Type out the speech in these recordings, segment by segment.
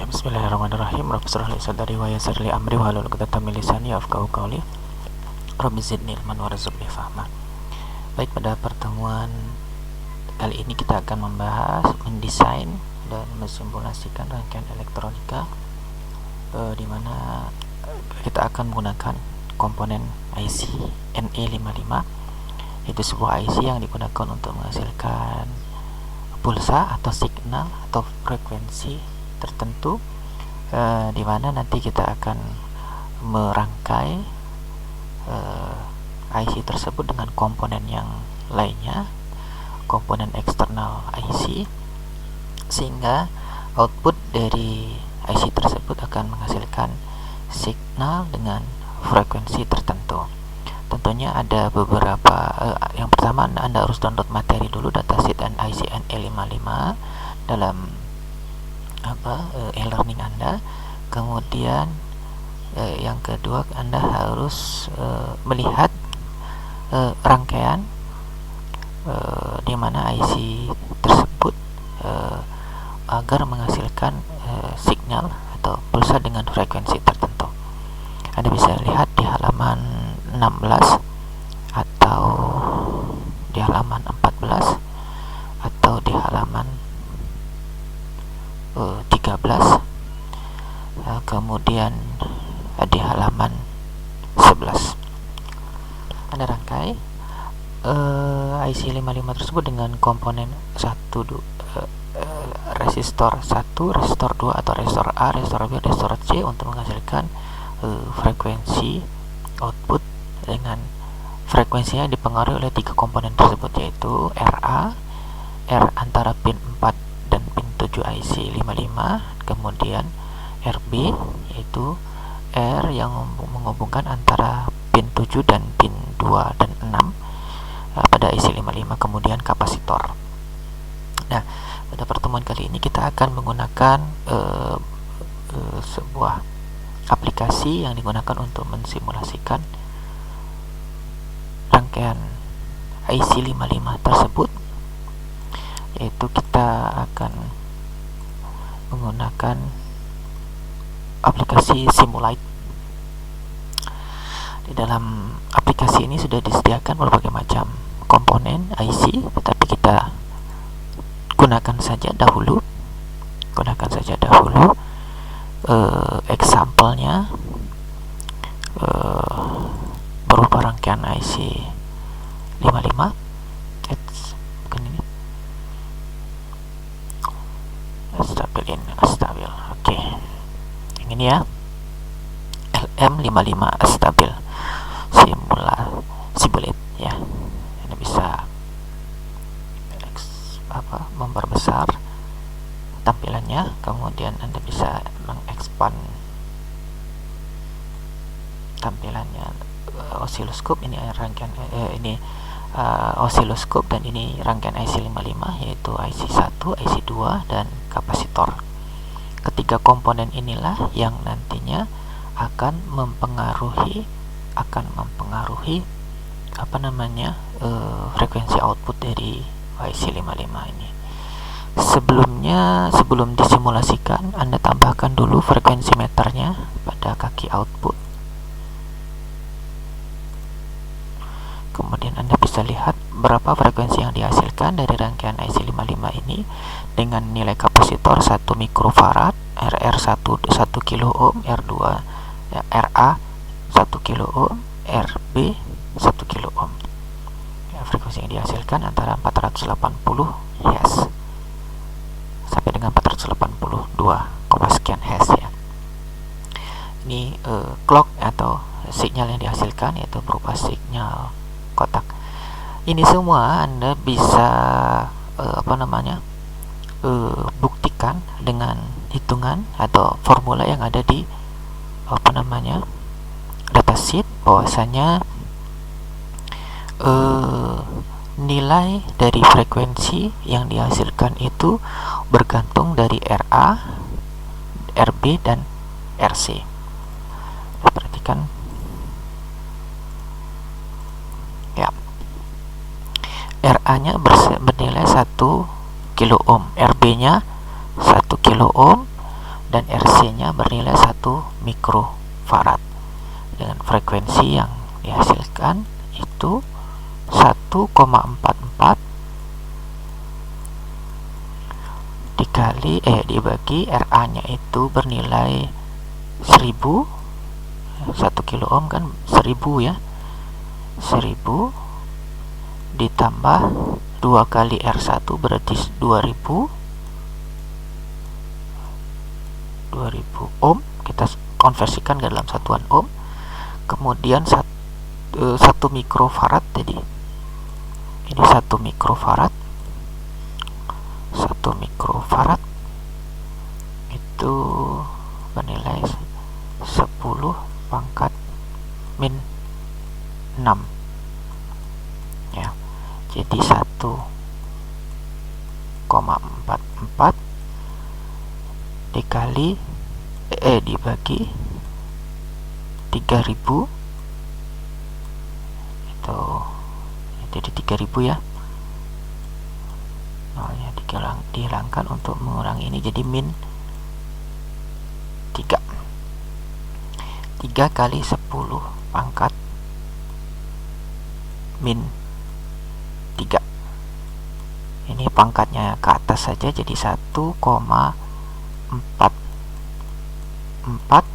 Bismillahirrahmanirrahim. Rabbi shrah li sadri wa yassir li amri wahlul 'uqdatam min lisani yafqahu qawli. Rabbi zidni ilman warzuqni fahma. Baik, pada pertemuan kali ini kita akan membahas mendesain dan mensimulasikan rangkaian elektronika, di mana kita akan menggunakan komponen IC NE55, yaitu sebuah IC yang digunakan untuk menghasilkan pulsa atau signal atau frekuensi tertentu, di mana nanti kita akan merangkai IC tersebut dengan komponen yang lainnya, komponen eksternal IC, sehingga output dari IC tersebut akan menghasilkan signal dengan frekuensi tertentu. Tentunya ada beberapa, yang pertama Anda harus download materi dulu, datasheet dan IC NE55 dalam e-learning Anda. Kemudian yang kedua, Anda harus melihat rangkaian di mana IC tersebut agar menghasilkan signal atau pulsa dengan frekuensi tertentu. Anda bisa lihat di halaman 16 atau di halaman 14 atau di halaman 13, kemudian di halaman 11 Anda rangkai IC 55 tersebut dengan komponen resistor 1, resistor 2 atau resistor A, resistor B, resistor C untuk menghasilkan frekuensi output dengan frekuensinya dipengaruhi oleh 3 komponen tersebut, yaitu RA, R antara pin 4 dan pin 7 IC 55, kemudian RB yaitu R yang menghubungkan antara pin 7 dan pin 2 dan 6 pada IC 55, kemudian kapasitor. Nah, pada pertemuan kali ini kita akan menggunakan sebuah aplikasi yang digunakan untuk mensimulasikan rangkaian IC 55 tersebut, yaitu kita akan menggunakan aplikasi Simulite. Di dalam aplikasi ini sudah disediakan berbagai macam komponen IC, tetapi kita gunakan saja dahulu example-nya berupa rangkaian IC 55. Bukan ini, stabil. Oke, yang ini ya, LM55 stabil Simulate ya. Anda bisa memperbesar tampilannya, kemudian Anda bisa mengekspand tampilannya. Osiloskop ini rangkaian osiloskop, dan ini rangkaian IC 55 yaitu IC 1, IC 2 dan kapasitor. Ketiga komponen inilah yang nantinya akan mempengaruhi frekuensi output dari IC 55 ini. Sebelum disimulasikan, Anda tambahkan dulu frekuensi meternya pada kaki output. Kemudian Anda bisa lihat berapa frekuensi yang dihasilkan dari rangkaian IC 55 ini dengan nilai kapasitor 1 mikrofarad, RR 1 kilo ohm, R2 ya, RA 1 kilo ohm, RB 1 kilo ohm. Ya, frekuensi yang dihasilkan antara 480 Hz sampai dengan 482, sekian Hz ya. Ini clock atau sinyal yang dihasilkan, yaitu berupa sinyal kotak. Ini semua Anda bisa buktikan dengan hitungan atau formula yang ada di datasheet, bahwasanya nilai dari frekuensi yang dihasilkan itu bergantung dari RA, RB dan RC. Perhatikan ya, RA nya bernilai 1 kilo ohm, RB nya 1 kilo ohm, dan RC-nya bernilai 1 mikrofarad. Dengan frekuensi yang dihasilkan itu 1,44 dibagi RA-nya itu bernilai 1000. 1 kilo ohm kan 1000 ya. 1000 ditambah 2 kali R1 berarti 2000 ohm, kita konversikan ke dalam satuan ohm. Kemudian 1 mikrofarad tadi. Ini 1 mikrofarad. 1 mikrofarad itu bernilai 10 pangkat min 6 ya. Jadi 1,44 dikali dibagi 3000 itu jadi 3000 ya. Nolnya dihilangkan untuk mengurangi ini, jadi min 3 kali 10 pangkat min 3. Ini pangkatnya ke atas saja, jadi 1,44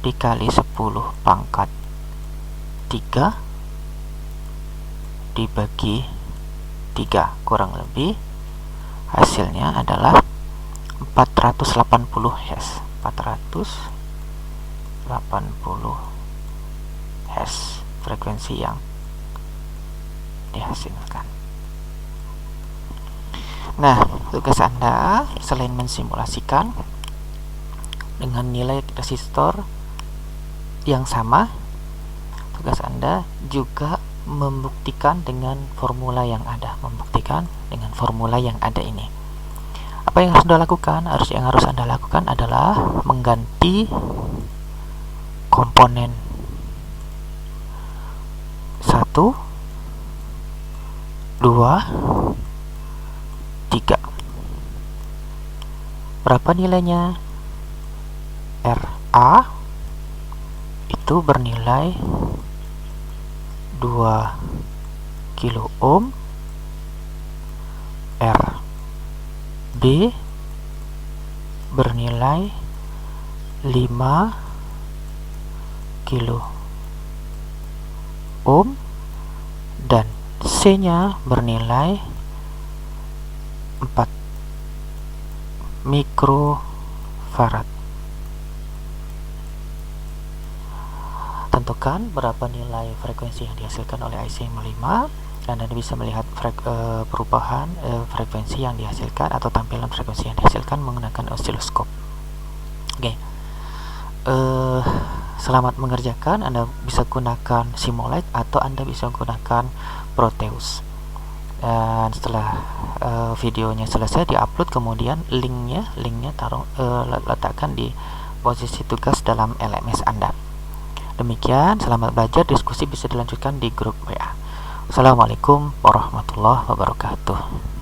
dikali 10 pangkat 3 dibagi 3, kurang lebih hasilnya adalah 480 Hz. 480 Hz frekuensi yang dihasilkan. Nah, tugas Anda selain mensimulasikan dengan nilai resistor yang sama, tugas Anda juga membuktikan dengan formula yang ada. Ini. Apa yang harus Anda lakukan? Yang harus Anda lakukan adalah mengganti komponen 1, 2, 3. Berapa nilainya? RA itu bernilai 2 kilo ohm, RB bernilai 5 kilo ohm, dan C nya bernilai 4 mikrofarad. Tentukan berapa nilai frekuensi yang dihasilkan oleh IC5, dan Anda bisa melihat perubahan frekuensi yang dihasilkan atau tampilan frekuensi yang dihasilkan menggunakan osiloskop. Oke. Selamat mengerjakan. Anda bisa gunakan Simulate atau Anda bisa gunakan Proteus. Dan setelah videonya selesai diupload, kemudian linknya letakkan di posisi tugas dalam LMS Anda. Demikian, selamat belajar. Diskusi bisa dilanjutkan di grup WA. Assalamualaikum warahmatullahi wabarakatuh.